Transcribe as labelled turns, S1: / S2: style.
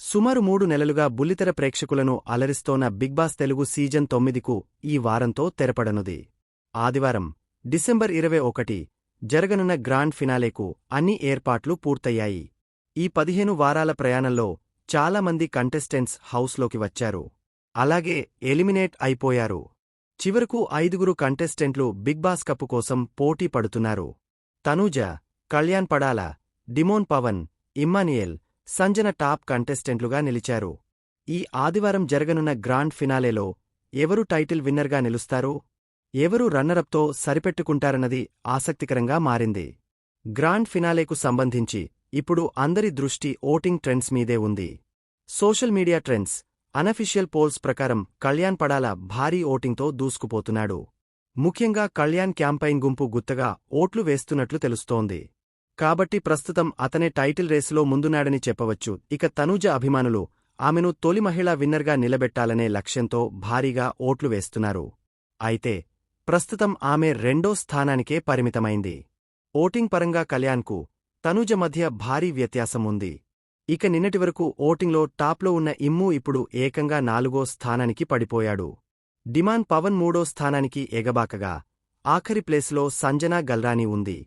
S1: సుమారు 3 నెలలుగా బుల్లితెర ప్రేక్షకులను అలరిస్తోన్న బిగ్ బాస్ తెలుగు సీజన్ 9కు ఈ వారంతో తెరపడనుది. ఆదివారం డిసెంబర్ 21 జరగనున్న గ్రాండ్ ఫినాలేకు అన్ని ఏర్పాట్లు పూర్తయ్యాయి. ఈ 15 వారాల ప్రయాణంలో చాలా మంది కంటెస్టెంట్స్ హౌస్లోకి వచ్చారు. అలాగే ఎలిమినేట్ అయిపోయారు. చివరకు 5గురు కంటెస్టెంట్లు బిగ్ బాస్ కప్ కోసం పోటీ పడుతున్నారు. తనూజ, కళ్యాణ్ పడాల, డిమోన్ పవన్, ఇమ్మాన్యుయేల్, సంజన టాప్ కంటెస్టెంట్లుగా నిలిచారు. ఈ ఆదివారం జరగనున్న గ్రాండ్ ఫినాలేలో ఎవరు టైటిల్ విన్నర్గా నిలుస్తారో, ఎవరు రన్నరప్తో సరిపెట్టుకుంటారన్నది ఆసక్తికరంగా మారింది. గ్రాండ్ ఫినాలేకు సంబంధించి ఇప్పుడు అందరి దృష్టి ఓటింగ్ ట్రెండ్స్ మీదే ఉంది. Social media trends, unofficial poles ప్రకారం కళ్యాణ్ పడాల భారీ ఓటింగ్తో దూసుకుపోతున్నాడు. ముఖ్యంగా కళ్యాణ్ క్యాంపైన్ గుంపు గుత్తగా ఓట్లు వేస్తున్నట్లు తెలుస్తోంది. కాబట్టి ప్రస్తుతం అతనే టైటిల్ రేసులో ముందున్నాడని చెప్పవచ్చు. ఇక తనూజ అభిమానులు ఆమెను తొలి మహిళా విన్నర్గా నిలబెట్టాలనే లక్ష్యంతో భారీగా ఓట్లు వేస్తున్నారు. అయితే ప్రస్తుతం ఆమె రెండో స్థానానికే పరిమితమైంది. ఓటింగ్ పరంగా కళ్యాణ్కు, తనూజ మధ్య భారీ వ్యత్యాసం ఉంది. ఇక నిన్నటివరకు ఓటింగ్లో టాప్లో ఉన్న ఇమ్ము ఇప్పుడు ఏకంగా 4వ స్థానానికి పడిపోయాడు. డిమాన్ పవన్ 3వ స్థానానికి ఎగబాకగా ఆఖరి ప్లేస్లో సంజనా గల్రానీ ఉంది.